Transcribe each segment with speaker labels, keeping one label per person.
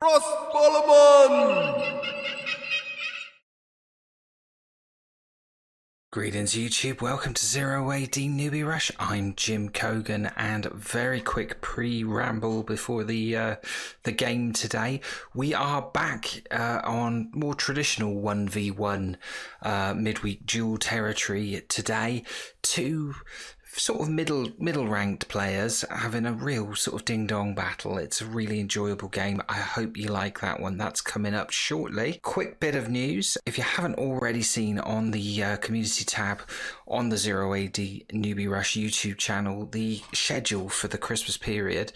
Speaker 1: Crossbowman!
Speaker 2: Greetings YouTube, welcome to 0AD Newbie Rush. I'm Jim Cogan, and very quick pre-ramble before the game today. We are back on more traditional 1v1 midweek duel territory today. Two sort of middle ranked players having a real sort of ding dong battle. It's a really enjoyable game. I hope you like that one. That's coming up shortly. Quick bit of news: if you haven't already seen on the community tab on the 0AD Newbie Rush YouTube channel the schedule for the Christmas period,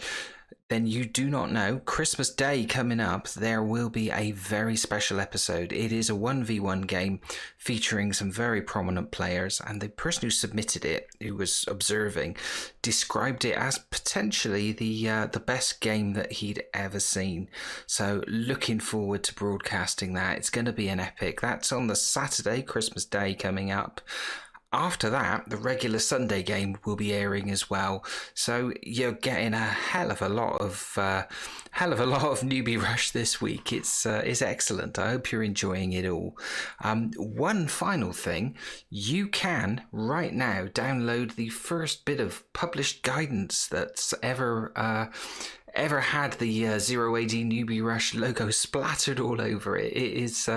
Speaker 2: then you do not know. Christmas Day coming up, there will be a very special episode. It is a 1v1 game featuring some very prominent players, and the person who submitted it, who was observing, described it as potentially the best game that he'd ever seen. So looking forward to broadcasting that. It's going to be an epic. That's on the Saturday, Christmas Day coming up. After that, the regular Sunday game will be airing as well, so you're getting a hell of a lot of Newbie Rush this week. It's excellent. I hope you're enjoying it all. One final thing: you can right now download the first bit of published guidance that's ever had the 0AD Newbie Rush logo splattered all over it. It is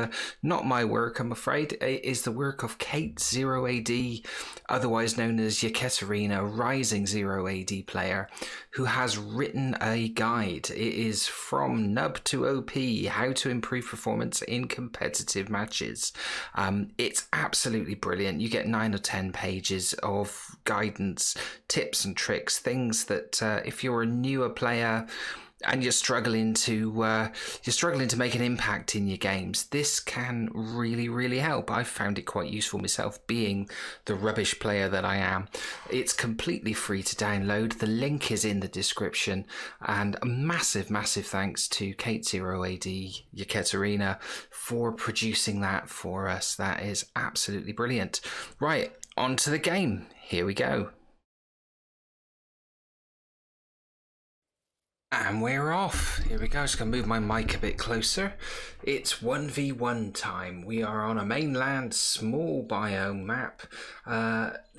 Speaker 2: not my work, I'm afraid. It is the work of Kate 0AD, otherwise known as Yekaterina, rising 0AD player, who has written a guide. It is From Nub to OP, How to Improve Performance in Competitive Matches. It's absolutely brilliant. You get 9 or 10 pages of guidance, tips and tricks, things that if you're a newer player and you're struggling to make an impact in your games, this can really help. I've found it quite useful myself, being the rubbish player that I am. It's completely free to download. The link is in the description, and a massive thanks to Kate 0AD Yekaterina for producing that for us. That is absolutely brilliant. Right, on to the game. Here we go. And we're off. Here we go. Just going to move my mic a bit closer. It's 1v1 time. We are on a mainland small biome map.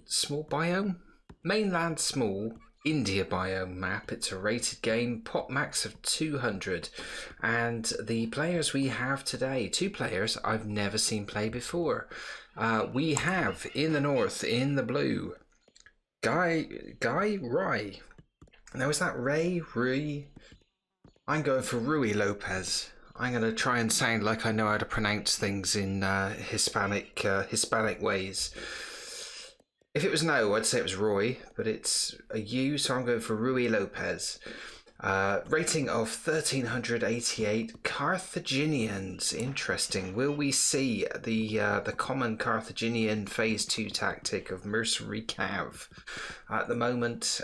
Speaker 2: Small biome? Mainland small India biome map. It's a rated game, pop max of 200. And the players we have today, two players I've never seen play before. We have in the north, in the blue, Guy Rye. Now, is that Rui? I'm going for Rui Lopez. I'm going to try and sound like I know how to pronounce things in Hispanic ways. If it was no, I'd say it was Roy, but it's a U, so I'm going for Rui Lopez. Rating of 1388. Carthaginians. Interesting. Will we see the common Carthaginian phase 2 tactic of mercenary cav? At the moment,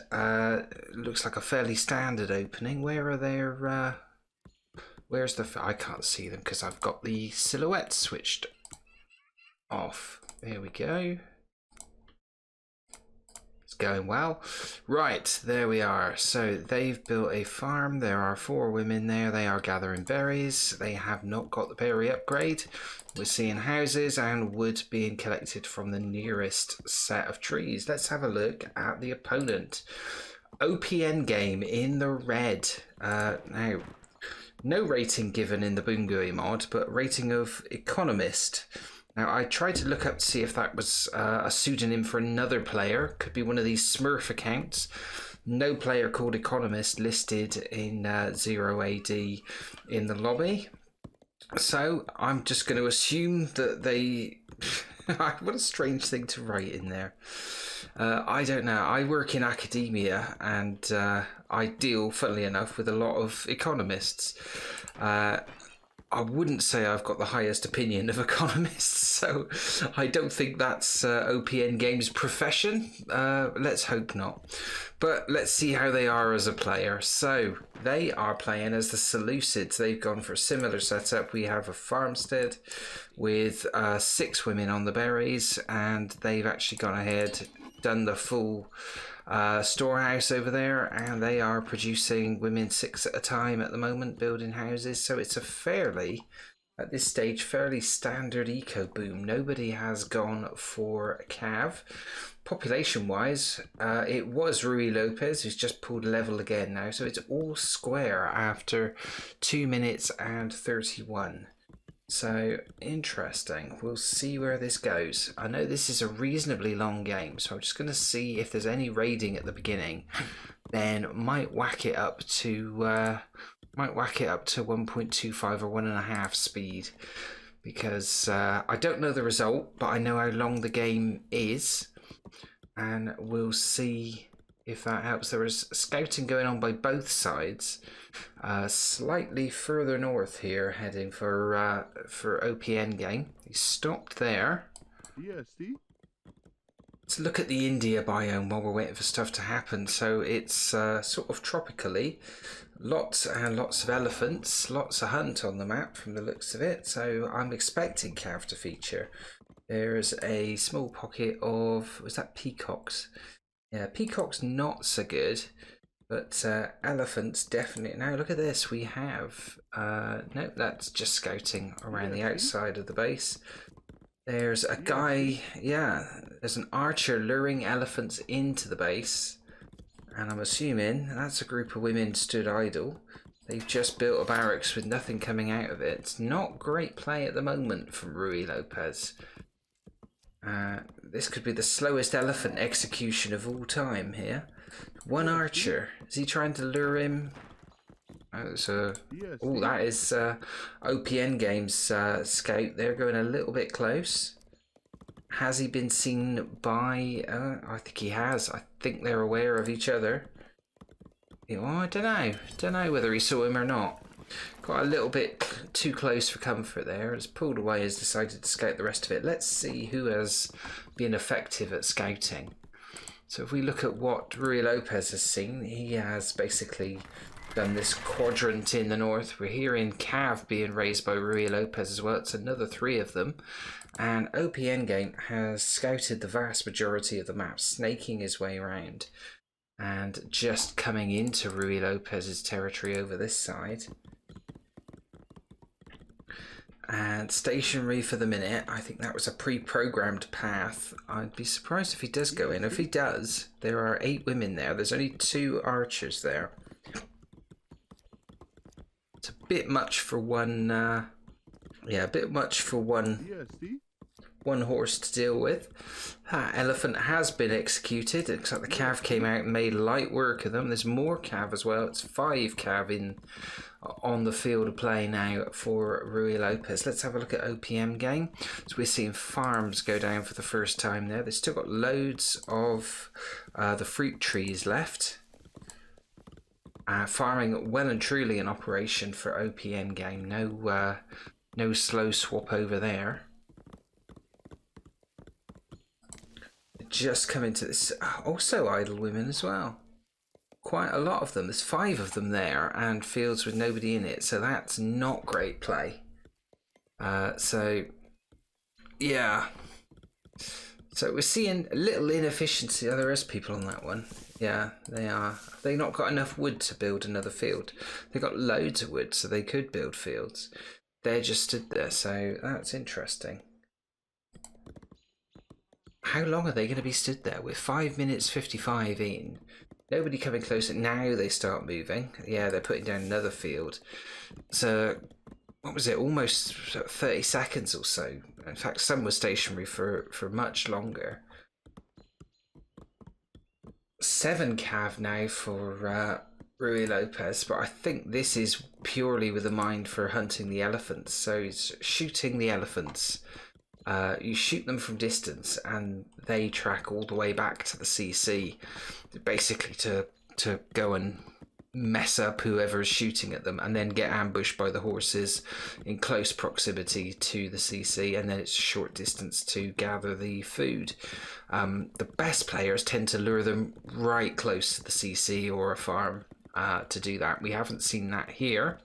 Speaker 2: looks like a fairly standard opening. Where are their where's the I can't see them because I've got the silhouette switched off. There we go. Going well. Right, there we are. So they've built a farm. There are 4 women there. They are gathering berries. They have not got the berry upgrade. We're seeing houses and wood being collected from the nearest set of trees. Let's have a look at the opponent. OPN game in the red. Now, no rating given in the Boongui mod, but rating of economist. Now, I tried to look up to see if that was a pseudonym for another player. Could be one of these Smurf accounts. No player called Economist listed in 0AD in the lobby. So I'm just going to assume that they... What a strange thing to write in there. I don't know. I work in academia, and I deal, funnily enough, with a lot of economists. I wouldn't say I've got the highest opinion of economists, so I don't think that's OPN Games' profession. Let's hope not. But let's see how they are as a player. So they are playing as the Seleucids. They've gone for a similar setup. We have a farmstead with 6 women on the berries, and they've actually gone ahead, done the full storehouse over there, and they are producing women 6 at a time at the moment, building houses. So it's a fairly, at this stage, fairly standard eco boom. Nobody has gone for Cav. Population wise, it was Rui Lopez who's just pulled level again now, so it's all square after 2 minutes and 31. So interesting. We'll see where this goes. I know this is a reasonably long game, so I'm just going to see if there's any raiding at the beginning. Then might whack it up to 1.25 or 1.5 speed, because I don't know the result, but I know how long the game is, and we'll see if that helps. There is scouting going on by both sides. Slightly further north here, heading for OPN game. He stopped there.
Speaker 1: Yeah, see?
Speaker 2: Let's look at the India biome while we're waiting for stuff to happen. So it's sort of tropically, lots and lots of elephants, lots of hunt on the map from the looks of it. So I'm expecting Cav to feature. There's a small pocket of, was that peacocks? Yeah, peacocks not so good. But elephants definitely. Now look at this. We have no, that's just scouting around the outside of the base. There's a guy. Yeah, there's an archer luring elephants into the base, and I'm assuming that's a group of women stood idle. They've just built a barracks with nothing coming out of it. It's not great play at the moment from Rui Lopez. This could be the slowest elephant execution of all time here. One archer. Is he trying to lure him? Oh, so, oh, that is OPN Games scout. They're going a little bit close. Has he been seen by... I think he has. I think they're aware of each other. Oh, I don't know. Don't know whether he saw him or not. Got a little bit too close for comfort there. Has pulled away, has decided to scout the rest of it. Let's see who has been effective at scouting. So if we look at what Rui Lopez has seen, he has basically done this quadrant in the north. We're hearing Cav being raised by Rui Lopez as well. It's another 3 of them. And OPN Game has scouted the vast majority of the map, snaking his way around and just coming into Rui Lopez's territory over this side. And stationary for the minute. I think that was a pre-programmed path. I'd be surprised if he does go in. If he does, there are 8 women there. There's only 2 archers there. It's a bit much for one. Yeah, a bit much for one horse to deal with. That elephant has been executed. It looks like the Cav came out and made light work of them. There's more Cav as well. It's 5 Cav on the field of play now for Rui Lopez. Let's have a look at OPM game. So we're seeing farms go down for the first time there. They've still got loads of the fruit trees left. Farming well and truly in operation for OPM game. No slow swap over there. Just come into this. Also idle women as well. Quite a lot of them. There's 5 of them there, and fields with nobody in it. So that's not great play. So yeah. So we're seeing a little inefficiency. Oh, there is people on that one. Yeah, they are. They not got enough wood to build another field. They got loads of wood, so they could build fields. They just stood there. So that's interesting. How long are they going to be stood there? We're 5 minutes 55 in. Nobody coming closer. Now they start moving. Yeah, they're putting down another field. So, what was it? Almost 30 seconds or so. In fact, some were stationary for much longer. 7 Cav now for Rui Lopez, but I think this is purely with a mind for hunting the elephants. So he's shooting the elephants. You shoot them from distance and they track all the way back to the CC, basically to go and mess up whoever is shooting at them, and then get ambushed by the horses in close proximity to the CC, and then it's a short distance to gather the food. The best players tend to lure them right close to the CC or a farm to do that. We haven't seen that here.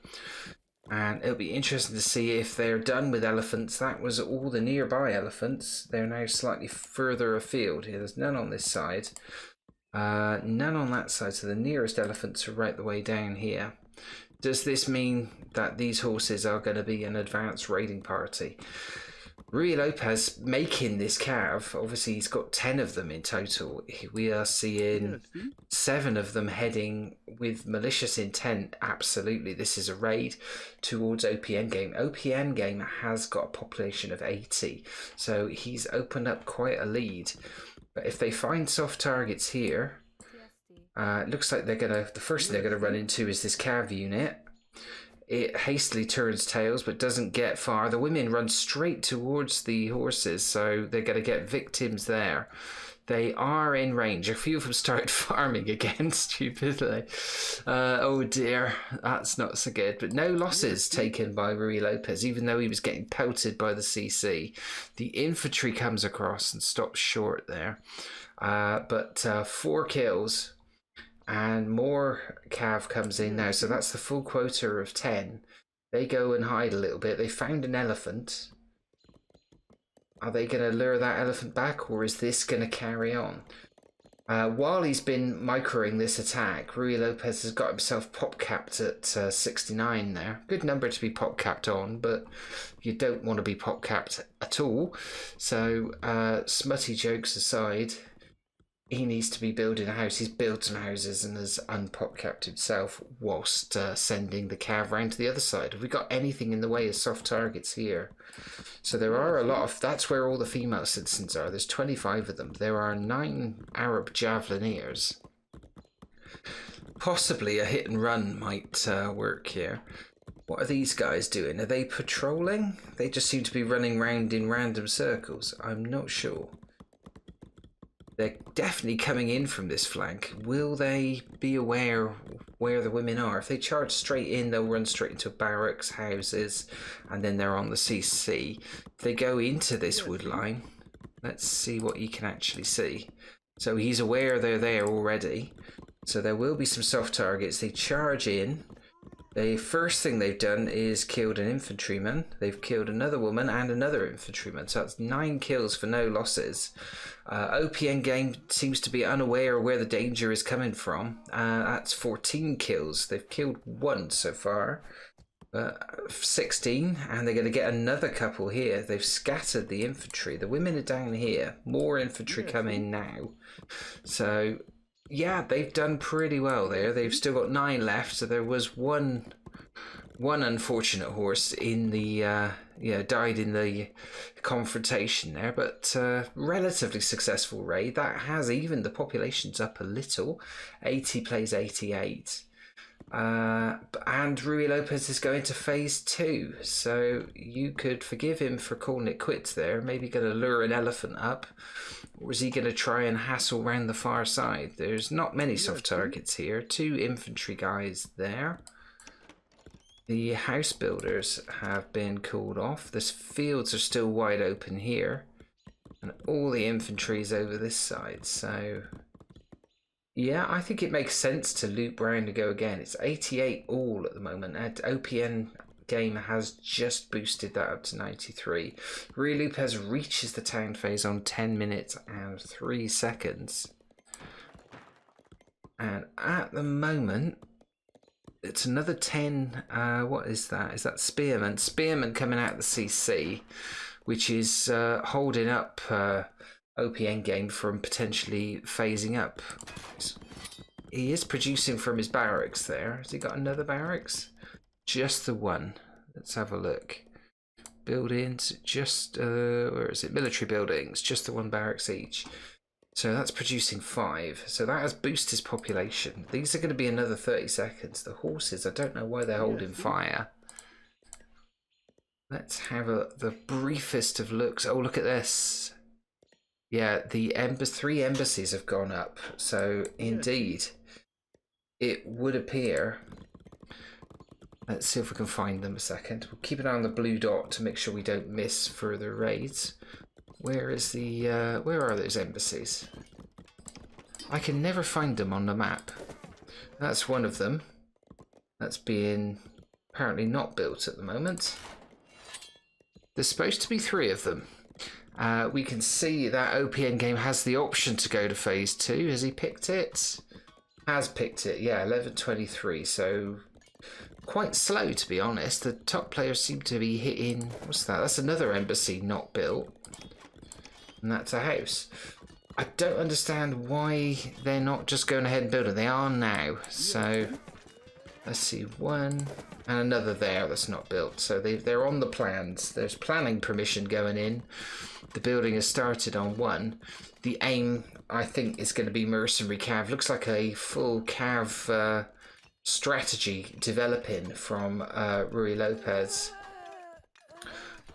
Speaker 2: And it'll be interesting to see if they're done with elephants. That was all the nearby elephants. They're now slightly further afield. Here, there's none on this side. None on that side, so the nearest elephants are right the way down here. Does this mean that these horses are going to be an advanced raiding party? Rui Lopez making this cav, obviously he's got 10 of them in total. We are seeing 7 of them heading with malicious intent. Absolutely, this is a raid towards OPN game. OPN game has got a population of 80, so he's opened up quite a lead. But if they find soft targets here, it looks like the first thing they're gonna run into is this cav unit. It hastily turns tails but doesn't get far. The women run straight towards the horses, so they're going to get victims there. They are in range. A few of them started farming again, stupidly. Oh dear, that's not so good. But no losses taken by Rui Lopez, even though he was getting pelted by the CC. The infantry comes across and stops short there. But 4 kills. And more cav comes in now, so that's the full quota of 10. They go and hide a little bit. They found an elephant. Are they going to lure that elephant back, or is this going to carry on? While he's been microing this attack, Rui Lopez has got himself pop capped at 69 there. Good number to be pop capped on, but you don't want to be pop capped at all. So smutty jokes aside, he needs to be building a house. He's built some houses and has unpop-capped himself whilst sending the cav round to the other side. Have we got anything in the way of soft targets here? So there are a lot of... That's where all the female citizens are. There's 25 of them. There are 9 Arab javelineers. Possibly a hit and run might work here. What are these guys doing? Are they patrolling? They just seem to be running round in random circles. I'm not sure. They're definitely coming in from this flank. Will they be aware where the women are? If they charge straight in, they'll run straight into barracks, houses, and then they're on the CC. If they go into this wood line, let's see what you can actually see. So he's aware they're there already. So there will be some soft targets. They charge in. The first thing they've done is killed an infantryman. They've killed another woman and another infantryman. So that's 9 kills for no losses. OPN game seems to be unaware of where the danger is coming from. That's 14 kills. They've killed 1 so far. 16, and they're going to get another couple here. They've scattered the infantry. The women are down here. More infantry come in now. So... yeah, they've done pretty well there. They've still got 9 left, so there was one unfortunate horse in the died in the confrontation there, but relatively successful raid. That has evened the populations up a little. 80 plays 88. And Rui Lopez is going to phase 2, so you could forgive him for calling it quits there. Maybe going to lure an elephant up, or is he going to try and hassle round the far side? There's not many soft targets here. 2 infantry guys there. The house builders have been called off. The fields are still wide open here, and all the infantry is over this side, so... yeah, I think it makes sense to loop round and go again. It's 88 all at the moment, and OPN game has just boosted that up to 93. Rui Lopez reaches the town phase on 10 minutes and 3 seconds. And at the moment, it's another 10. What is that? Is that Spearman? Spearman coming out of the CC, which is holding up... OPN game from potentially phasing up. He is producing from his barracks there. Has he got another barracks? Just the one. Let's have a look. Buildings, just where is it? Military buildings, just the 1 barracks each. So that's producing 5. So that has boosted his population. These are going to be another 30 seconds. The horses, I don't know why they're holding fire. Let's have the briefest of looks. Oh, look at this. Yeah, the 3 embassies have gone up, so indeed it would appear... let's see if we can find them a second. We'll keep an eye on the blue dot to make sure we don't miss further raids. Where is the... where are those embassies? I can never find them on the map. That's one of them. That's being apparently not built at the moment. There's supposed to be 3 of them. We can see that OPN game has the option to go to phase 2. Has he picked it? Has picked it, yeah, 11:23. So quite slow, to be honest. The top players seem to be hitting. What's that? That's another embassy not built, and that's a house. I don't understand why they're not just going ahead and building. They are now. So let's see, one and another there that's not built. So they're on the plans. There's planning permission going in. The building has started on one. The aim, I think, is going to be mercenary cav. Looks like a full cav strategy developing from Rui Lopez.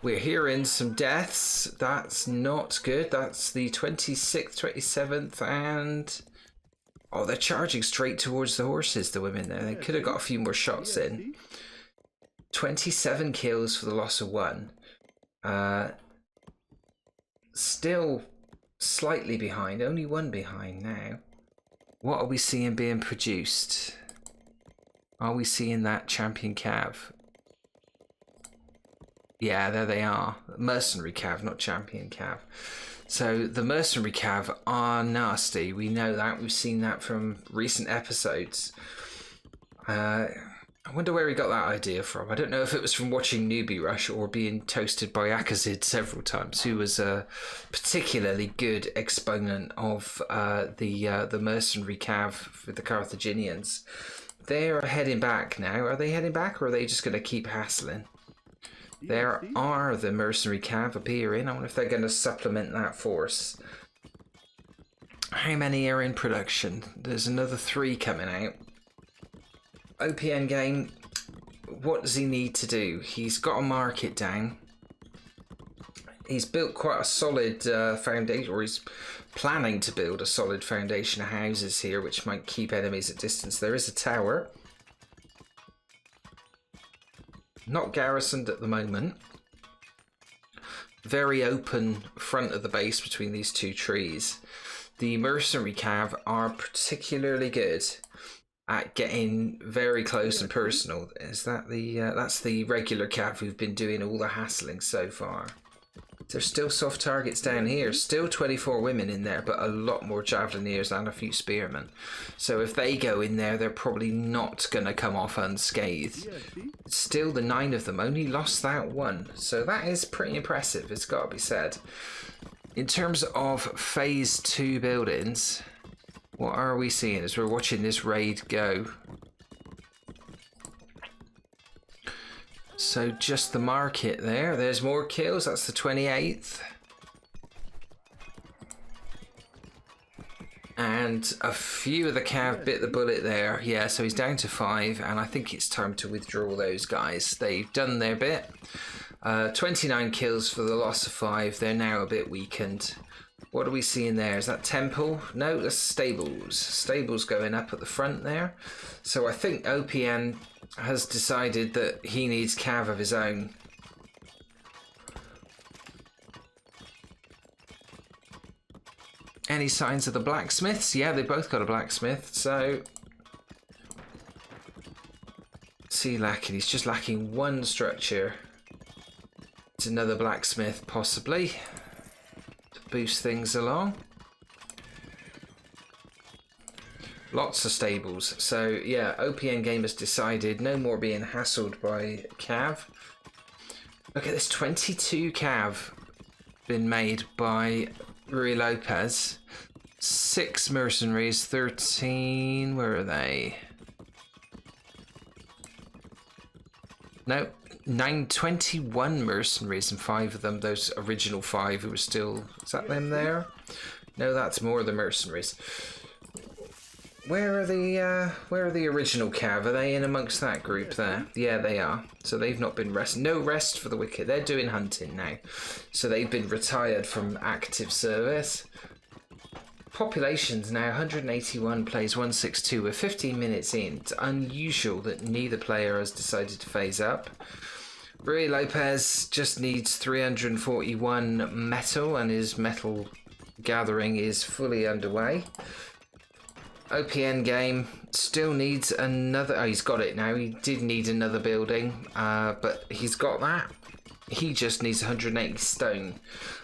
Speaker 2: We're hearing some deaths. That's not good. That's the 26th, 27th, and oh, they're charging straight towards the horses, the women there. They could have got a few more shots in. 27 kills for the loss of one. Still slightly behind, only one behind now. What are we seeing being produced? Are we seeing that champion cav? Yeah, there they are. Mercenary cav, not champion cav. So the mercenary cav are nasty. We know that. We've seen that from recent episodes. I wonder where he got that idea from. I don't know if it was from watching Newbie Rush or being toasted by Akazid several times, who was a particularly good exponent of the mercenary cav with the Carthaginians. They're heading back now. Are they heading back, or are they just going to keep hassling? There are the mercenary cav appearing. I wonder if they're going to supplement that force. How many are in production? There's another 3 coming out. OPN game, what does he need to do? He's got to mark it down. He's built quite a solid foundation, or he's planning to build a solid foundation of houses here, which might keep enemies at distance. There is a tower. Not garrisoned at the moment. Very open front of the base between these 2 trees. The mercenary cav are particularly good at getting very close and personal. Is that the that's the regular cav who've been doing all the hassling so far. There's still soft targets down here. Still 24 women in there, but a lot more javeliniers and a few spearmen. So if they go in there, they're probably not going to come off unscathed. Still, the 9 of them only lost that one. So that is pretty impressive, it's got to be said. In terms of phase 2 buildings, what are we seeing as we're watching this raid go? So just the market there. There's more kills. That's the 28th. And a few of the cav bit the bullet there. Yeah, so he's down to 5. And I think it's time to withdraw those guys. They've done their bit. 29 kills for the loss of 5. They're now a bit weakened. What are we seeing there? Is that temple? No, that's stables. Stables going up at the front there. So I think OPN has decided that he needs cav of his own. Any signs of the blacksmiths? Yeah, they both got a blacksmith. So what's he lacking? He's just lacking 1 structure. It's another blacksmith, possibly, to boost things along. Lots of stables. So yeah, OPN game has decided no more being hassled by cav. Look at this, 22 cav been made by Rui Lopez. 6 mercenaries, 13, where are they? No, 21 mercenaries, and 5 of them, those original 5 who were still, is that them there? No, that's more of the mercenaries. Where are the original cav? Are they in amongst that group there? Yeah, they are. So they've not been rest. No rest for the wicked. They're doing hunting now. So they've been retired from active service. Population's now 181, plays 162. We're 15 minutes in. It's unusual that neither player has decided to phase up. Rui Lopez just needs 341 metal, and his metal gathering is fully underway. OPN game still needs another. Oh, he's got it now. He did need another building, but he's got that. he just needs 180 stone.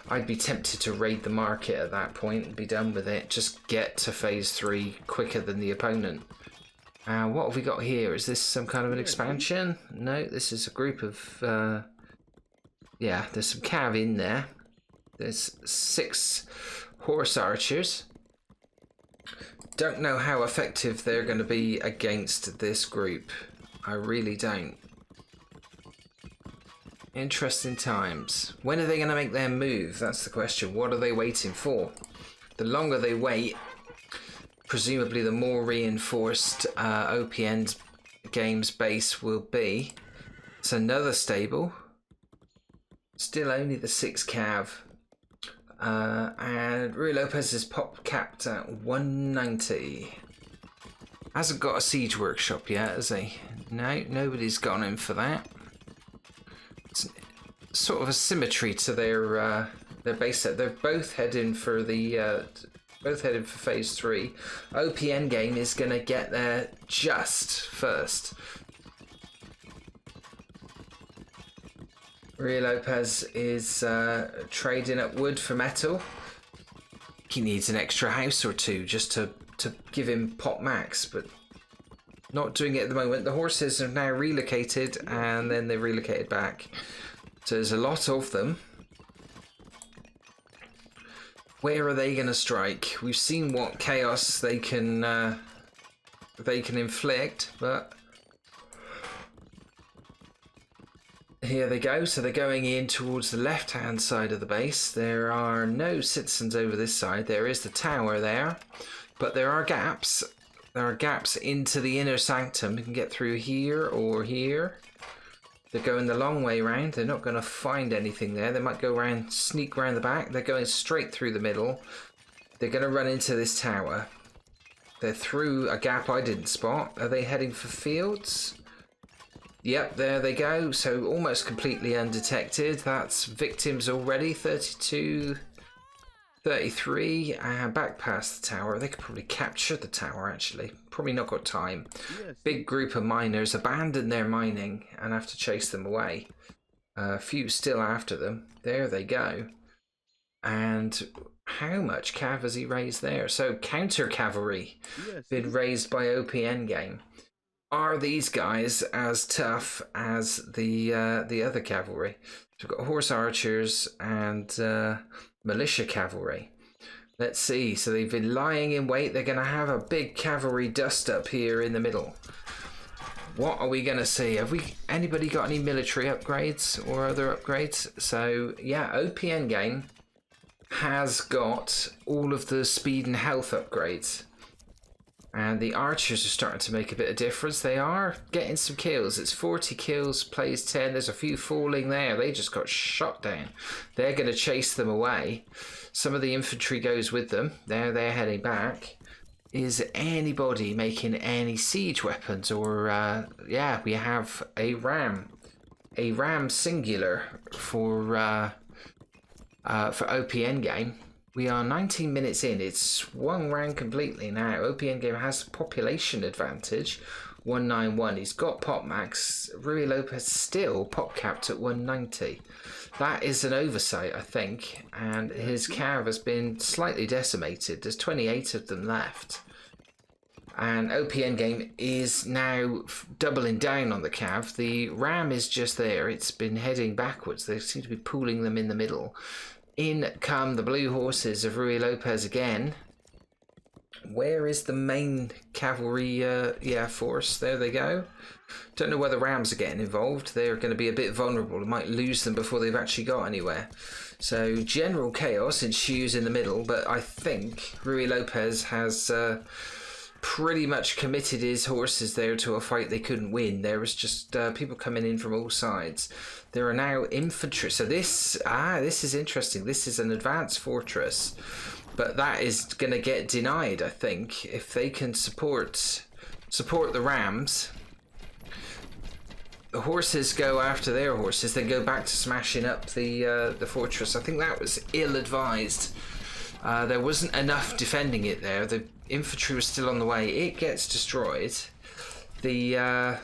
Speaker 2: I'd be tempted to raid the market at that point and be done with it. Just get to phase 3 quicker than the opponent. What have we got here? Is this some kind of an expansion? No, this is a group of... yeah, there's some cav in there. There's 6 horse archers. Don't know how effective they're going to be against this group. I really don't. Interesting times. When are they going to make their move? That's the question. What are they waiting for? The longer they wait, presumably the more reinforced OPN's game's base will be. It's another stable. Still only the 6 cav. And Rui Lopez is pop capped at 190. Hasn't got a siege workshop yet, has he? No, nobody's gone in for that. It's sort of a symmetry to their base set. They're both heading for the phase 3. OPN game is going to get there just first. Rui Lopez is trading up wood for metal. He needs an extra house or 2 just to give him pop max, but not doing it at the moment. The horses are now relocated and then they're relocated back. So there's a lot of them. Where are they going to strike? We've seen what chaos they can inflict, but here they go. So they're going in towards the left-hand side of the base. There are no citizens over this side. There is the tower there, but there are gaps. There are gaps into the inner sanctum. You can get through here or here. They're going the long way round. They're not going to find anything there. They might go around, sneak around the back. They're going straight through the middle. They're going to run into this tower. They're through a gap I didn't spot. Are they heading for fields? Yep, there they go. So almost completely undetected. That's victims already. 32, 33, and back past the tower. They could probably capture the tower, actually. Probably not got time. Yes. Big group of miners abandon their mining and have to chase them away. A few still after them. There they go. And how much cav has he raised there? So counter cavalry been raised by OPN game. Are these guys as tough as the other cavalry? So we've got horse archers and militia cavalry. Let's see. So they've been lying in wait. They're going to have a big cavalry dust up here in the middle. What are we going to see? Have anybody got any military upgrades or other upgrades? So yeah, OPN game has got all of the speed and health upgrades. And the archers are starting to make a bit of difference. They are getting some kills. It's 40 kills, plays 10. There's a few falling there. They just got shot down. They're going to chase them away. Some of the infantry goes with them. They're heading back. Is anybody making any siege weapons? Or, yeah, we have a ram. A ram singular for OPN game. We are 19 minutes in. It's swung round completely now. OPN game has population advantage. 191. He's got pop max. Rui Lopez still pop capped at 190. That is an oversight, I think. And his cav has been slightly decimated. There's 28 of them left. And OPN game is now doubling down on the cav. The ram is just there. It's been heading backwards. They seem to be pooling them in the middle. In come the blue horses of Rui Lopez again. Where is the main cavalry force? There they go. Don't know whether rams are getting involved. They're going to be a bit vulnerable. We might lose them before they've actually got anywhere. So general chaos ensues in the middle, but I think Rui Lopez has pretty much committed his horses there to a fight they couldn't win. There was just people coming in from all sides. There are now infantry. So this is interesting. This is an advanced fortress, but that is going to get denied, I think, if they can support the rams. The horses go after their horses, then go back to smashing up the fortress. I think that was ill-advised. There wasn't enough defending it there. The infantry was still on the way. It gets destroyed. The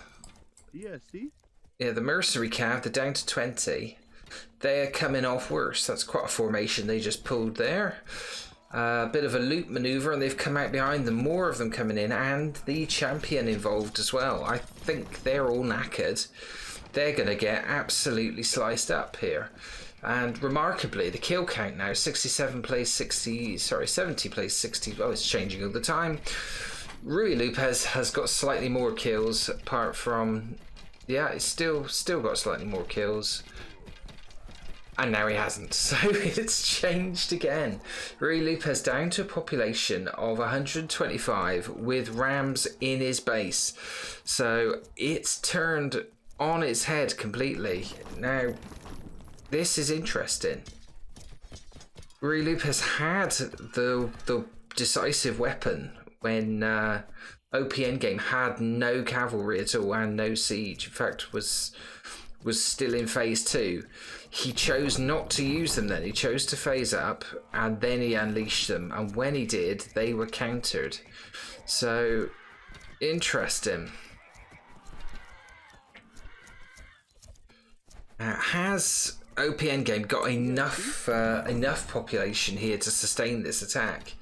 Speaker 2: mercenary cav, they're down to 20. they're coming off worse. That's quite a formation they just pulled there. A bit of a loop maneuver, and they've come out behind them. More of them coming in, and the champion involved as well. I think they're all knackered. They're going to get absolutely sliced up here. And remarkably, the kill count now, 67 plays 60, sorry, 70 plays 60. Oh, it's changing all the time. Rui Lopez has got slightly more kills, apart from, yeah, it's still got slightly more kills. And now he hasn't, so it's changed again. Rui Lopez down to a population of 125 with rams in his base. So it's turned on its head completely. Now, this is interesting. Rui Lopez had the decisive weapon when OPN game had no cavalry at all and no siege. In fact, was still in phase 2. He chose not to use them then. He chose to phase up, and then he unleashed them. And when he did, they were countered. So, interesting. Has OPN game got enough population here to sustain this attack?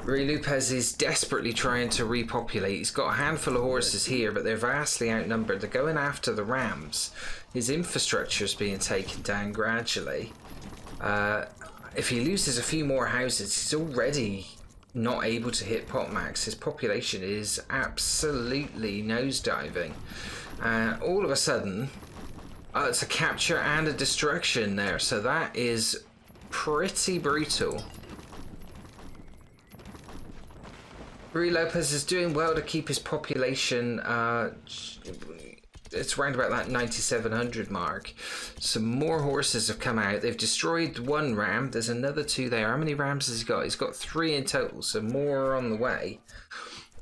Speaker 2: Rui Lopez is desperately trying to repopulate. He's got a handful of horses here, but they're vastly outnumbered. They're going after the rams. His infrastructure is being taken down gradually. If he loses a few more houses, he's already not able to hit pot max. His population is absolutely nosediving. All of a sudden, it's a capture and a destruction there. So that is pretty brutal. Rui Lopez is doing well to keep his population, it's around about that 9,700 mark. Some more horses have come out. They've destroyed one ram. There's another 2 there. How many rams has he got? He's got 3 in total, so more are on the way.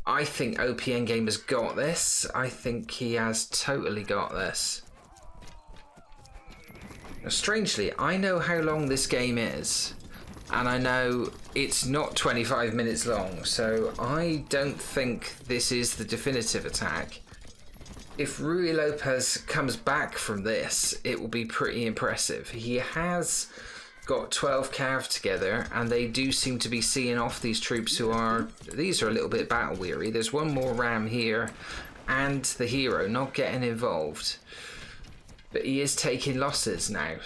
Speaker 2: I think OPN game has got this. I think he has totally got this. Now, strangely, I know how long this game is. And I know it's not 25 minutes long, so I don't think this is the definitive attack. If Rui Lopez comes back from this, it will be pretty impressive. He has got 12 cav together, and they do seem to be seeing off these troops who are... These are a little bit battle weary. There's one more ram here, and the hero not getting involved. But he is taking losses now.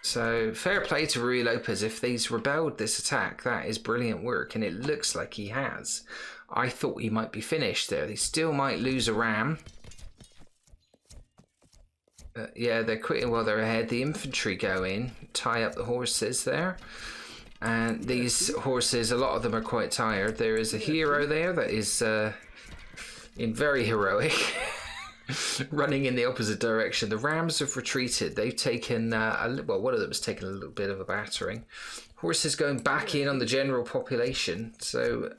Speaker 2: So, fair play to Rui Lopez. If he's rebelled this attack, that is brilliant work, and it looks like he has. I thought he might be finished there. He still might lose a ram. Yeah, they're quitting while they're ahead. The infantry go in, tie up the horses there. And these horses, a lot of them are quite tired. There is a hero there that is in very heroic. Running in the opposite direction. The rams have retreated. They've taken well, one of them has taken a little bit of a battering. Horses going back in on the general population, so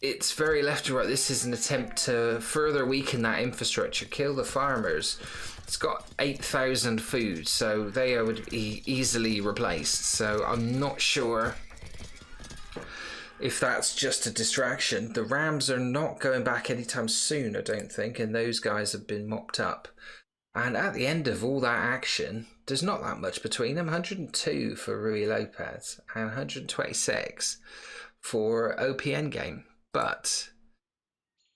Speaker 2: it's very left and right. This is an attempt to further weaken that infrastructure, kill the farmers. It's got 8,000 food, so they would be easily replaced. So I'm not sure if that's just a distraction. The rams are not going back anytime soon, I don't think, and those guys have been mopped up. And at the end of all that action, there's not that much between them. 102 for Rui Lopez and 126 for OPN game. But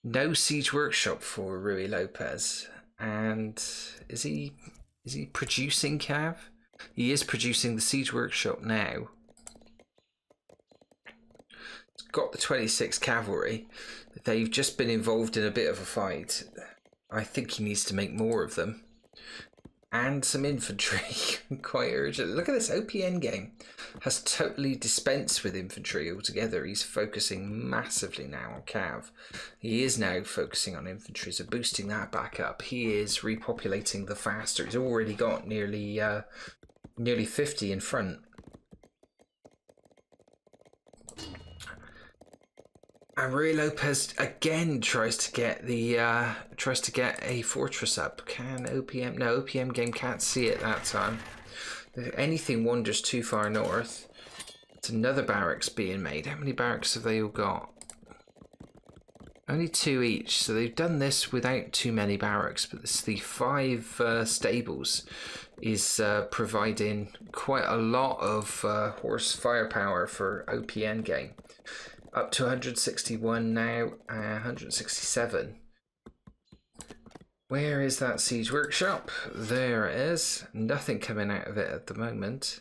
Speaker 2: no siege workshop for Rui Lopez. And is he producing cav? He is producing the siege workshop now. Got the 26 cavalry. They've just been involved in a bit of a fight. I think he needs to make more of them. And some infantry. Quite urgent. Look at this OPN game. Has totally dispensed with infantry altogether. He's focusing massively now on cav. He is now focusing on infantry, so boosting that back up. He is repopulating the faster. He's already got nearly 50 in front. And Rui Lopez again tries to get a fortress up. Can OPM? No, OPM game can't see it that time. If anything wanders too far north, it's another barracks being made. How many barracks have they all got? Only 2 each, so they've done this without too many barracks, but this, the 5 stables is providing quite a lot of horse firepower for OPN game. Up to 161 now, 167. Where is that siege workshop? There it is. Nothing coming out of it at the moment.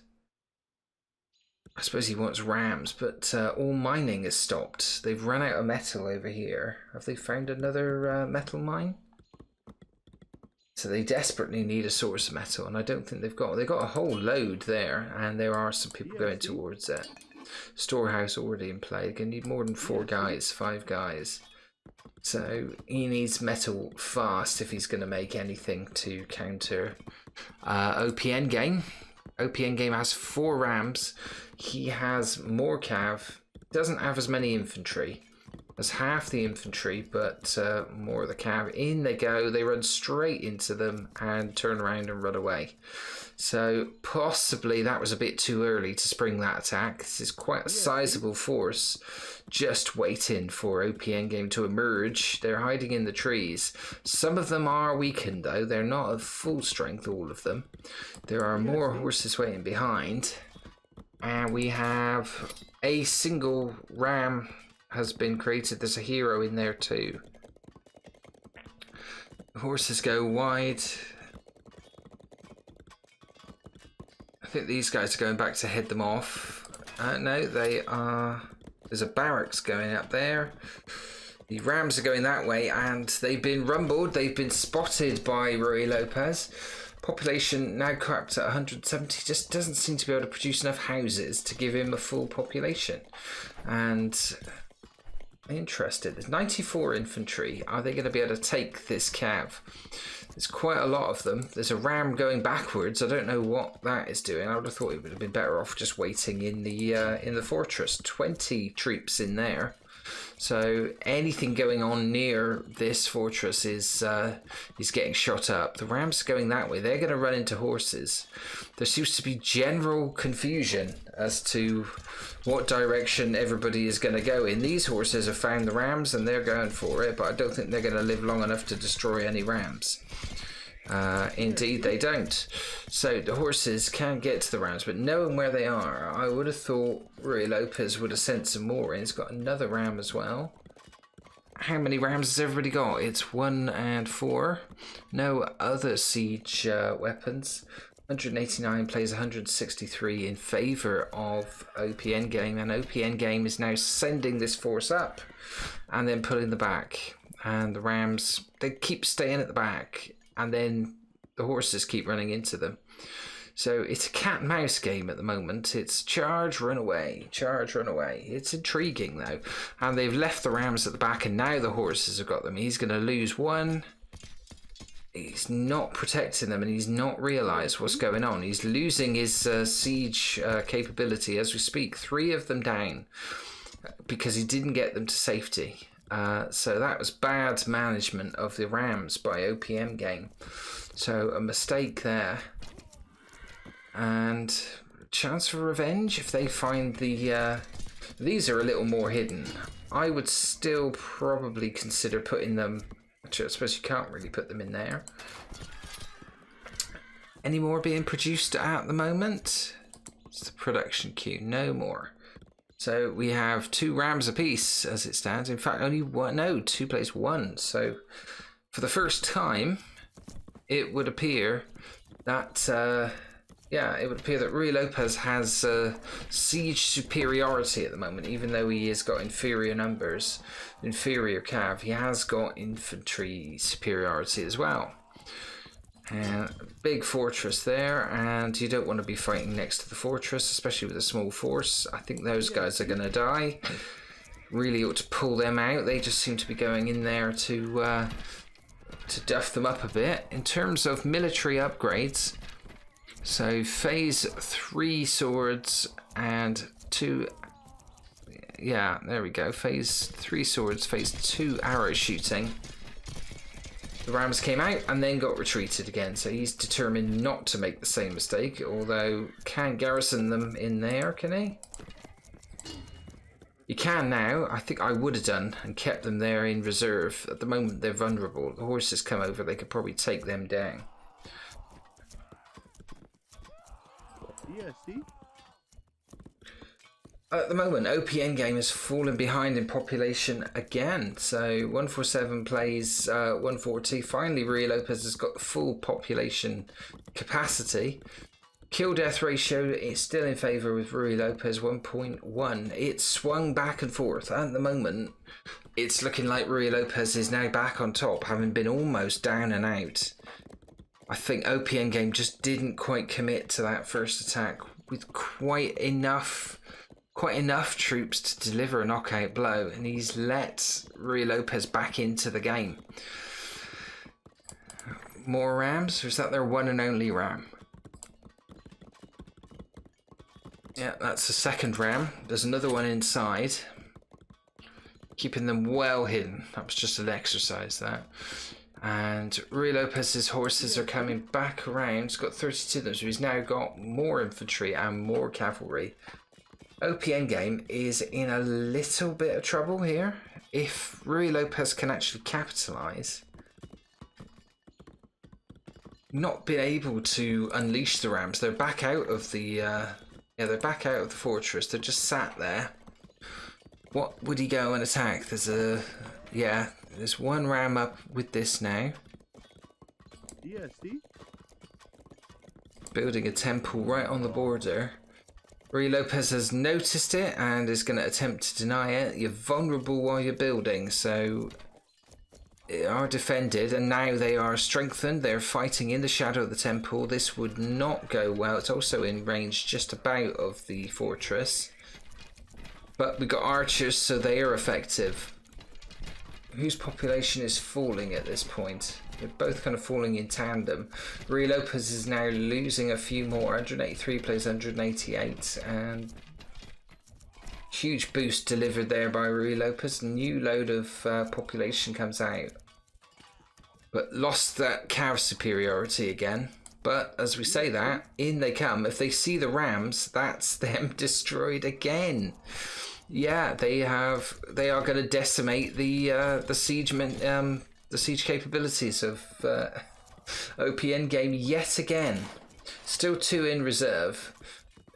Speaker 2: I suppose he wants rams, but all mining is stopped. They've run out of metal over here. Have they found another metal mine? So they desperately need a source of metal, and I don't think they've got a whole load there, and there are some people going towards it. Storehouse already in play. They're going to need more than 4 guys, 5 guys. So he needs metal fast if he's going to make anything to counter OPN game. OPN game has 4 rams. He has more cav. Doesn't have as many infantry. Has half the infantry, but more of the cav. In they go. They run straight into them and turn around and run away. So possibly that was a bit too early to spring that attack. This is quite a sizable force just waiting for OPN game to emerge. They're hiding in the trees. Some of them are weakened though. They're not at full strength, all of them. There are more horses waiting behind. And we have a single ram has been created. There's a hero in there too. Horses go wide. I think these guys are going back to head them off. No, they are... There's a barracks going up there. The rams are going that way, and they've been rumbled. They've been spotted by Ruy Lopez. Population now capped at 170. Just doesn't seem to be able to produce enough houses to give him a full population. And... interested. There's 94 infantry. Are they going to be able to take this cav? There's quite a lot of them. There's a ram going backwards. I don't know what that is doing. I would have thought it would have been better off just waiting in the fortress. 20 troops in there. So anything going on near this fortress is getting shot up. The rams are going that way. They're going to run into horses. There seems to be general confusion as to what direction everybody is going to go in. These horses have found the rams and they're going for it, but I don't think they're going to live long enough to destroy any rams. Indeed they don't. So the horses can get to the rams, but knowing where they are, I would have thought Ruy Lopez would have sent some more in. He's got another ram as well. How many rams has everybody got? It's 1 and 4. No other siege weapons. 189 plays 163 in favour of OPN game, and OPN game is now sending this force up and then pulling the back. And the rams, they keep staying at the back, and then the horses keep running into them. So it's a cat and mouse game at the moment. It's charge, run away, charge, run away. It's intriguing though. And they've left the rams at the back, and now the horses have got them. He's going to lose one. He's not protecting them, and he's not realised what's going on. He's losing his siege capability as we speak. 3 of them down because he didn't get them to safety. So that was bad management of the rams by OPM game. So a mistake there. And chance for revenge if they find the... these are a little more hidden. I would still probably consider putting them... Actually, I suppose you can't really put them in there. Any more being produced at the moment? It's the production queue. No more. So we have 2 rams apiece as it stands. In fact, only one. No, 2 plays 1. So for the first time, it would appear that it would appear that Ruy Lopez has siege superiority at the moment, even though he has got inferior numbers, inferior cav. He has got infantry superiority as well. And a big fortress there, and you don't want to be fighting next to the fortress, especially with a small force. I think those guys are going to die. Really ought to pull them out. They just seem to be going in there to duff them up a bit. In terms of military upgrades, so phase 3 swords and 2... Yeah, there we go. Phase 3 swords, phase 2 arrow shooting. The rams came out and then got retreated again, so he's determined not to make the same mistake, although can garrison them in there, can he? You can now. I think I would have done and kept them there in reserve. At the moment, they're vulnerable. The horses come over, they could probably take them down.
Speaker 1: Yeah, see?
Speaker 2: At the moment, OPN game has fallen behind in population again. So 147 plays 140. Finally, Rio Lopez has got the full population capacity. Kill death ratio is still in favour with Rui Lopez 1.1. It's swung back and forth. At the moment, it's looking like Rui Lopez is now back on top, having been almost down and out. I think OPN game just didn't quite commit to that first attack with quite enough troops to deliver a knockout blow, and he's let Rui Lopez back into the game. More rams, or is that their one and only ram? Yeah, that's the second ram. There's another one inside. Keeping them well hidden. That was just an exercise, that. And Rui Lopez's horses are coming back around. He's got 32 of them, so he's now got more infantry and more cavalry. OPN game is in a little bit of trouble here. If Rui Lopez can actually capitalise, not been able to unleash the rams. They're back out of the they're back out of the fortress. They're just sat there. What would he go and attack? There's one ram up with this now.
Speaker 1: Yeah, see?
Speaker 2: Building a temple right on the border. Rui Lopez has noticed it and is going to attempt to deny it. You're vulnerable while you're building, so they are defended, and now they are strengthened. They're fighting in the shadow of the temple. This would not go well. It's also in range just about of the fortress. But we've got archers, so they are effective. Whose population is falling at this point? They're both kind of falling in tandem. Rui Lopez is now losing a few more. 183 plays 188, and huge boost delivered there by Rui Lopez. New load of population comes out, but lost that cav superiority again. But as we say that, in they come. If they see the rams, that's them destroyed again. Yeah, they are going to decimate the siege capabilities of OPN game yet again. Still 2 in reserve.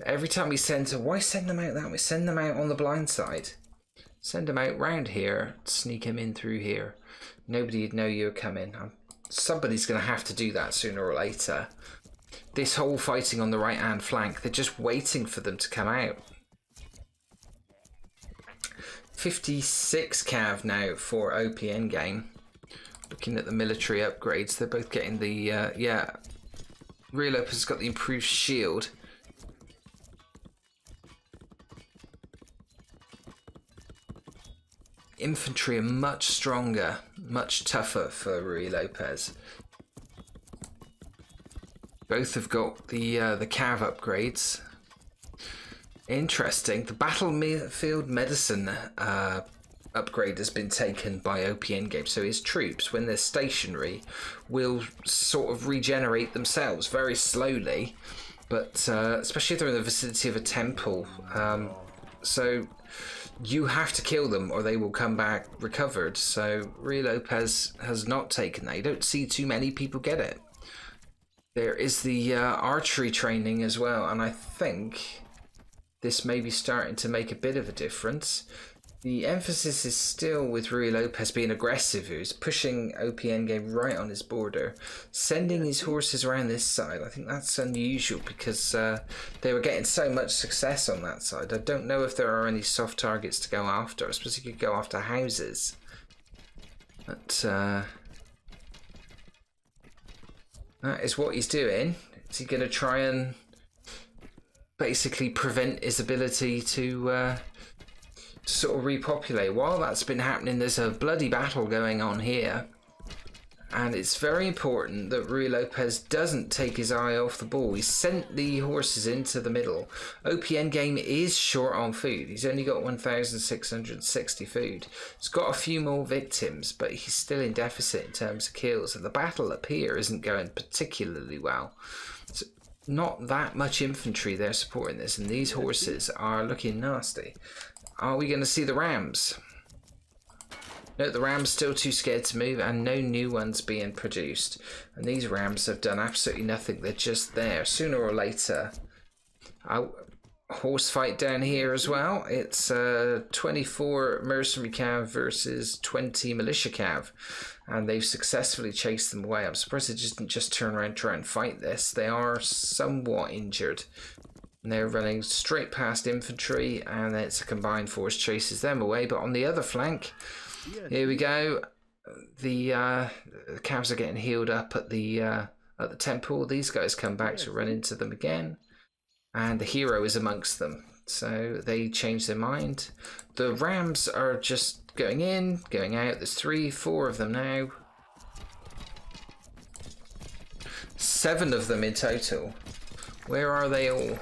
Speaker 2: Every time we send why send them out that way? Send them out on the blind side. Send them out round here. Sneak them in through here. Nobody'd know you were coming. Somebody's going to have to do that sooner or later. This whole fighting on the right hand flank, they're just waiting for them to come out. 56 cav now for OPN game. Looking at the military upgrades, they're both getting the Rui Lopez has got the improved shield. Infantry are much stronger, much tougher for Rui Lopez. Both have got the cav upgrades. Interesting. The battlefield medicine upgrade has been taken by OPN game, so his troops, when they're stationary, will sort of regenerate themselves very slowly, but especially if they're in the vicinity of a temple. So you have to kill them or they will come back recovered. So Rui Lopez has not taken that. You don't see too many people get it. There is the archery training as well, and I think this may be starting to make a bit of a difference. The emphasis is still with Rui Lopez being aggressive, who's pushing OPN game right on his border, sending his horses around this side. I think that's unusual because they were getting so much success on that side. I don't know if there are any soft targets to go after. I suppose you could go after houses. But that is what he's doing. Is he going to try and basically prevent his ability to sort of repopulate? While that's been happening, there's a bloody battle going on here, and it's very important that Rui Lopez doesn't take his eye off the ball. He sent the horses into the middle. OPN game is short on food. He's only got 1,660 food. He's got a few more victims, but he's still in deficit in terms of kills, and the battle up here isn't going particularly well. So not that much infantry there supporting this, and these horses are looking nasty. Are we going to see the Rams? No, the Rams still too scared to move, and no new ones being produced. And these Rams have done absolutely nothing. They're just there. Sooner or later. Horse fight down here as well. It's 24 mercenary cav versus 20 militia cav. And they've successfully chased them away. I'm surprised they didn't just turn around and try and fight this. They are somewhat injured. And they're running straight past infantry, and it's a combined force chases them away. But on the other flank, here we go. The cavs are getting healed up at the temple. These guys come back to run into them again, and the hero is amongst them. So they change their mind. The Rams are just going in, going out. There's 3, 4 of them now. 7 of them in total. Where are they all?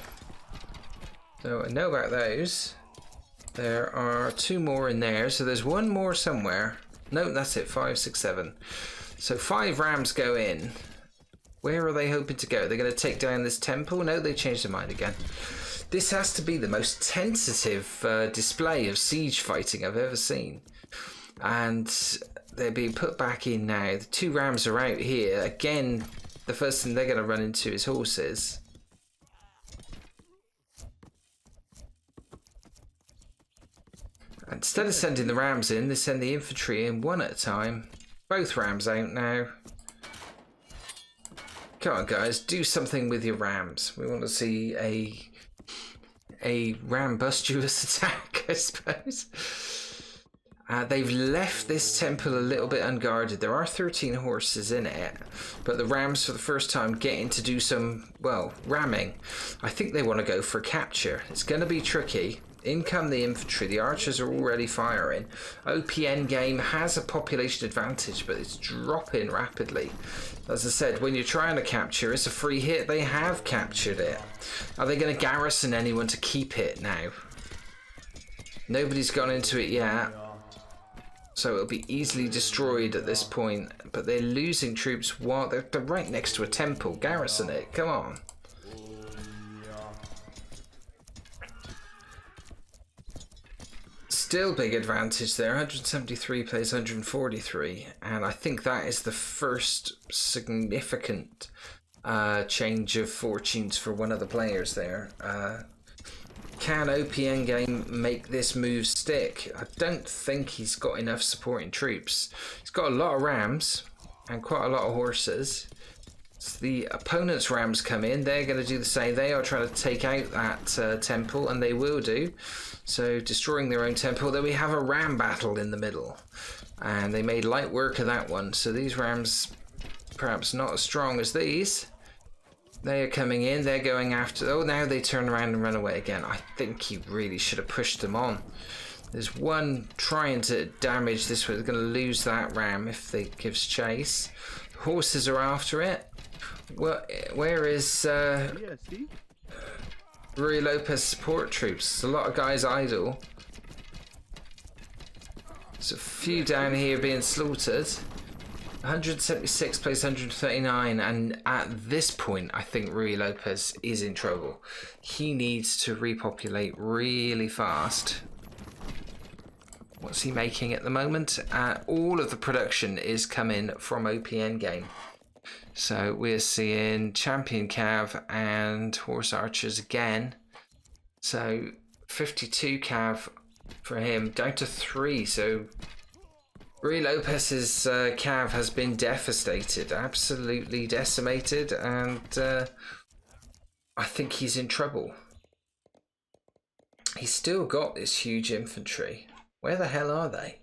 Speaker 2: So I know about those. There are 2 more in there, so there's 1 more somewhere. No, that's it. 5, 6, 7. So 5 Rams go in. Where are they hoping to go? They're going to take down this temple? No, they changed their mind again. This has to be the most tentative display of siege fighting I've ever seen. And they're being put back in now. The 2 Rams are out here. Again, the first thing they're going to run into is horses. Instead of sending the Rams in, they send the infantry in 1 at a time. Both Rams out now. Come on, guys, do something with your Rams. We want to see a rambustuous attack, I suppose. They've left this temple a little bit unguarded. There are 13 horses in it, but the Rams, for the first time, getting to do some, well, ramming. I think they want to go for capture. It's going to be tricky. In come the infantry. The archers are already firing. OPN game has a population advantage, but it's dropping rapidly. As I said, when you're trying to capture, it's a free hit. They have captured it. Are they going to garrison anyone to keep it now? Nobody's gone into it yet. So it'll be easily destroyed at this point. But they're losing troops while they're right next to a temple. Garrison it. Come on. Still big advantage there. 173 plays 143, and I think that is the first significant change of fortunes for one of the players there. Can OPN game make this move stick? I don't think he's got enough supporting troops. He's got a lot of Rams and quite a lot of horses. So the opponent's Rams come in. They're going to do the same. They are trying to take out that temple, and they will do. So destroying their own temple. Then we have a Ram battle in the middle, and they made light work of that one. So these Rams, perhaps not as strong as these. They are coming in. They're going after. Oh, now they turn around and run away again. I think he really should have pushed them on. There's one trying to damage this way. They're going to lose that Ram if they gives chase. Horses are after it. Well, where is Rui Lopez support troops? There's a lot of guys idle. There's a few down here being slaughtered. 176 plays 139, and at this point I think Rui Lopez is in trouble. He needs to repopulate really fast. What's he making at the moment? All of the production is coming from OPN game. So we're seeing Champion Cav and Horse Archers again. So 52 Cav for him, down to 3. So Rui Lopez's Cav has been devastated, absolutely decimated, and I think he's in trouble. He's still got this huge infantry. Where the hell are they?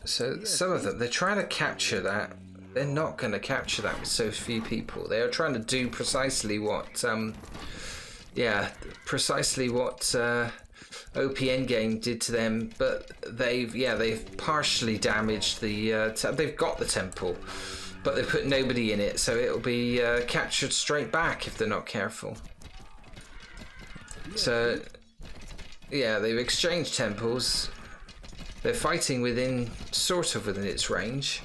Speaker 2: So some of them, they're trying to capture that. They're not going to capture that with so few people. They are trying to do precisely what, OPN game did to them, but they've partially damaged the. They've got the temple, but they put nobody in it, so it'll be captured straight back if they're not careful. So, yeah, they've exchanged temples. They're fighting sort of within its range,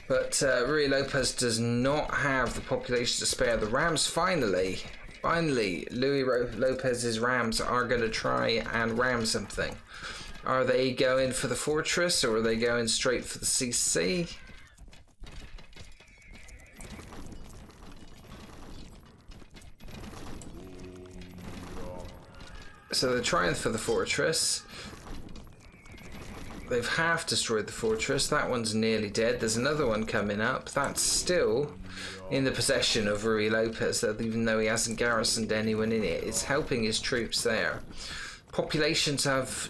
Speaker 2: but Rui Lopez does not have the population to spare. The Rams finally Finally, Lopez's Rams are going to try and ram something. Are they going for the fortress or are they going straight for the CC? So they're trying for the fortress. They've half destroyed the fortress. That one's nearly dead. There's another one coming up. That's still in the possession of Rui Lopez, that even though he hasn't garrisoned anyone in it, it's helping his troops there. Populations have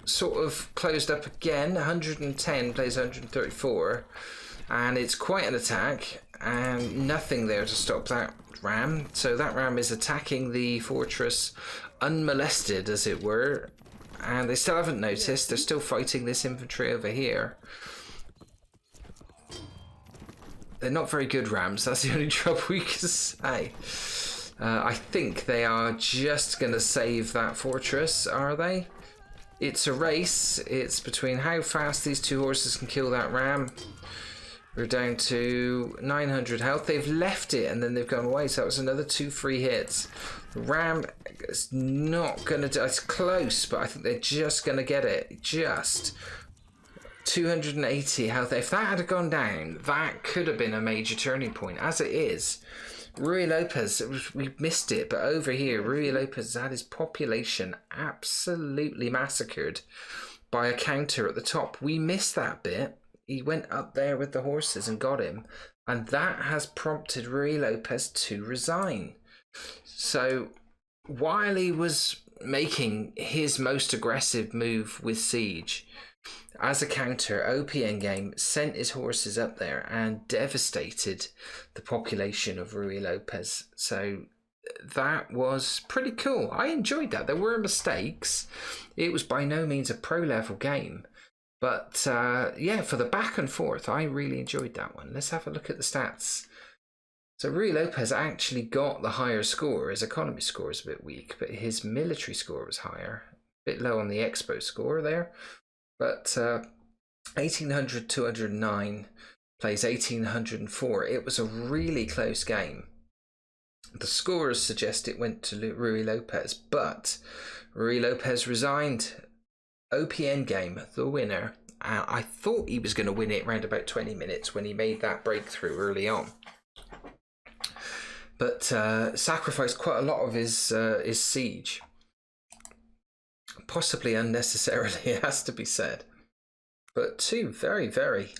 Speaker 2: sort of closed up again. 110 plays 134, and it's quite an attack, and nothing there to stop that ram. So that ram is attacking the fortress unmolested, as it were, and they still haven't noticed. They're still fighting this infantry over here. They're not very good rams, that's the only trouble we can say. I think they are just going to save that fortress, are they? It's a race. It's between how fast these two horses can kill that ram. We're down to 900 health. They've left it and then they've gone away, so that was another 2 free hits. The ram is not going to do... It's close, but I think they're just going to get it. Just 280 health. If that had gone down, that could have been a major turning point. As it is, Rui Lopez, we missed it, but over here, Rui Lopez had his population absolutely massacred by a counter at the top. We missed that bit. He went up there with the horses and got him, and that has prompted Rui Lopez to resign. So while he was making his most aggressive move with siege, as a counter, OPN Game sent his horses up there and devastated the population of Rui Lopez. So that was pretty cool. I enjoyed that. There were mistakes. It was by no means a pro level game. But yeah, for the back and forth, I really enjoyed that one. Let's have a look at the stats. So Rui Lopez actually got the higher score. His economy score is a bit weak, but his military score was higher. A bit low on the expo score there. But 1800, 209 plays 1804. It was a really close game. The scorers suggest it went to Rui Lopez, but Rui Lopez resigned. OPN Game, the winner. I thought he was going to win it around about 20 minutes when he made that breakthrough early on. But sacrificed quite a lot of his siege. Possibly unnecessarily, it has to be said. But two very, very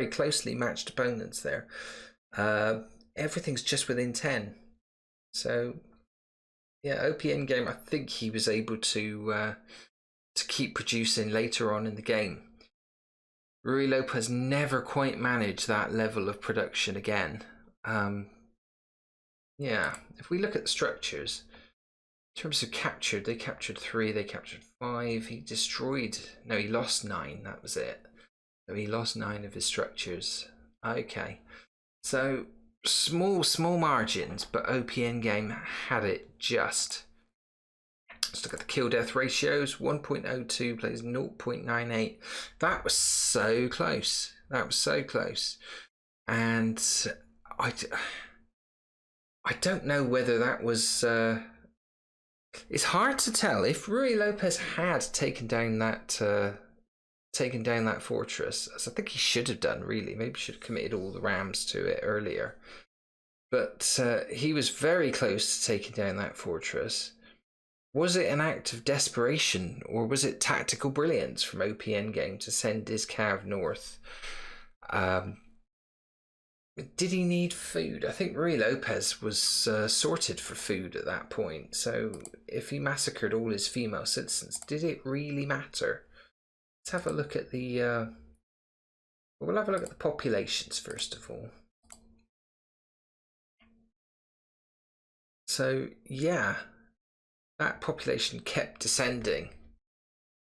Speaker 2: closely matched opponents there. Everything's just within 10. So yeah, OPN Game, I think he was able to keep producing later on in the game. Rui Lopez never quite managed that level of production again. Yeah, if we look at the structures, in terms of captured, they captured 3, they captured 5. He destroyed, no, he lost 9, that was it. So he lost 9 of his structures. Okay, so small margins, but OPN Game had it just. Let's look at the kill death ratios. 1.02 plays 0.98. That was so close. That was so close. And I don't know whether that was it's hard to tell. If Rui Lopez had taken down that fortress, as I think he should have done, really. Maybe should have committed all the rams to it earlier. But he was very close to taking down that fortress. Was it an act of desperation, or was it tactical brilliance from OPN Game to send his cav north? Did he need food? I think Rui Lopez was sorted for food at that point. So if he massacred all his female citizens, did it really matter? Let's have a look at the... we'll have a look at the populations first of all. So yeah, that population kept descending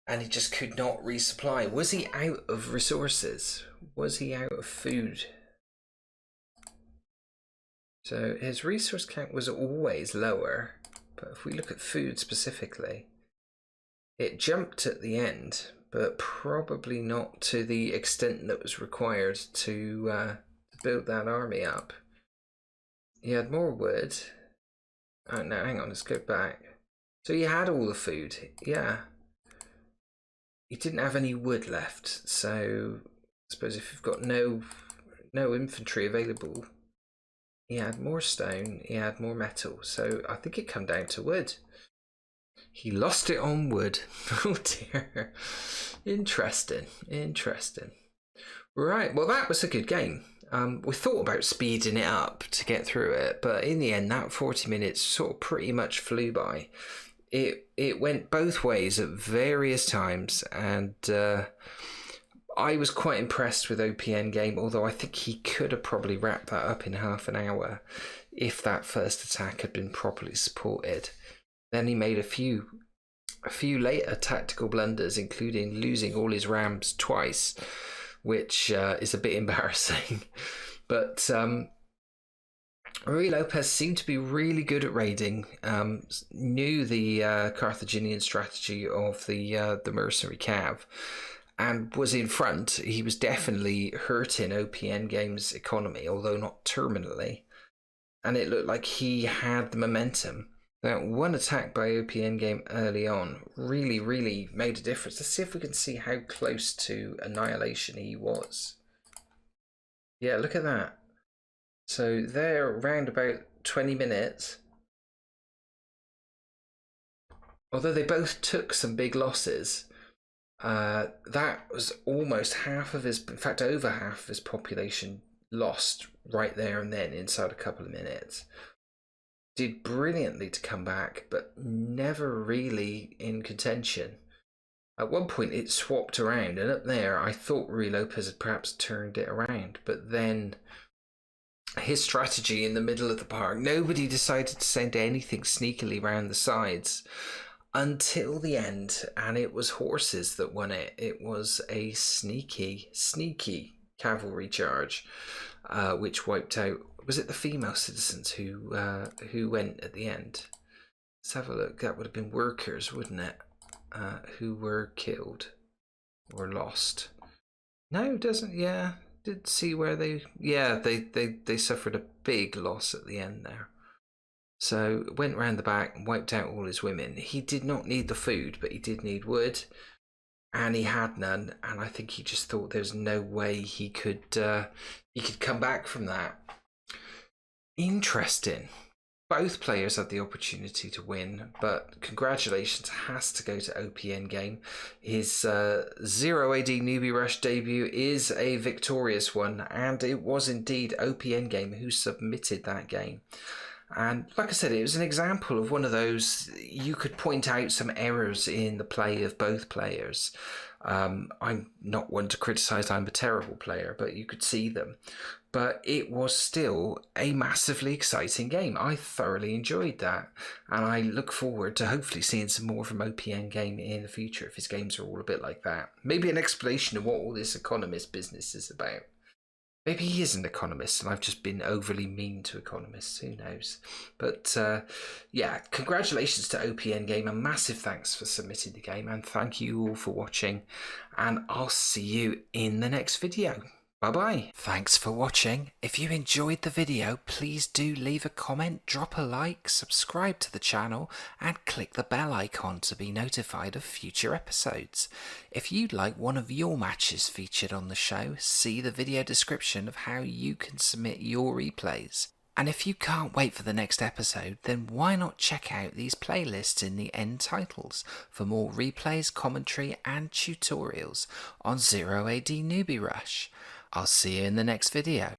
Speaker 2: and he just could not resupply. Was he out of resources? Was he out of food? So his resource count was always lower, but if we look at food specifically, it jumped at the end, but probably not to the extent that was required to build that army up. He had more wood. Oh no, hang on, let's go back. So he had all the food, yeah. He didn't have any wood left, so I suppose if you've got no infantry available, he had more stone, he had more metal, so I think it come down to wood. He lost it on wood. Oh dear. Interesting. Right, well that was a good game. We thought about speeding it up to get through it, but in the end that 40 minutes sort of pretty much flew by. It went both ways at various times, and I was quite impressed with OPN game, although I think he could have probably wrapped that up in half an hour if that first attack had been properly supported. Then he made a few later tactical blunders, including losing all his rams twice, which is a bit embarrassing. But Ruy Lopez seemed to be really good at raiding, knew the Carthaginian strategy of the mercenary cav, and was in front. He was definitely hurting OPN Game's economy, although not terminally. And it looked like he had the momentum. That one attack by OPN Game early on really made a difference. Let's see if we can see how close to annihilation he was. Yeah, look at that. So they're around about 20 minutes. Although they both took some big losses, that was almost half of his, in fact over half of his population lost right there and then inside a couple of minutes. Did brilliantly to come back, but never really in contention. At one point it swapped around, and up there I thought Ruy Lopez had perhaps turned it around, but then his strategy in the middle of the park, nobody decided to send anything sneakily round the sides until the end, and it was horses that won it. It was a sneaky cavalry charge, which wiped out, was it the female citizens who went at the end? Let's have a look. That would have been workers, wouldn't it? Who were killed or lost. No, it doesn't. Yeah, did see where they, yeah, they suffered a big loss at the end there. So went round the back and wiped out all his women. He did not need the food, but he did need wood, and he had none. And I think he just thought there's no way he could come back from that. Interesting. Both players had the opportunity to win, but congratulations has to go to OPN Game. His 0AD Newbie Rush debut is a victorious one, and it was indeed OPN Game who submitted that game. And like I said, it was an example of one of those, you could point out some errors in the play of both players. I'm not one to criticise, I'm a terrible player, but you could see them. But it was still a massively exciting game. I thoroughly enjoyed that, and I look forward to hopefully seeing some more from OPN Game in the future if his games are all a bit like that. Maybe an explanation of what all this economist business is about. Maybe he is an economist and I've just been overly mean to economists, who knows. But yeah, congratulations to OPN Game, and massive thanks for submitting the game, and thank you all for watching, and I'll see you in the next video. Bye-bye. Thanks for watching. If you enjoyed the video, please do leave a comment, drop a like, subscribe to the channel, and click the bell icon to be notified of future episodes. If you'd like one of your matches featured on the show, see the video description of how you can submit your replays. And if you can't wait for the next episode, then why not check out these playlists in the end titles for more replays, commentary, and tutorials on 0AD Newbie Rush. I'll see you in the next video.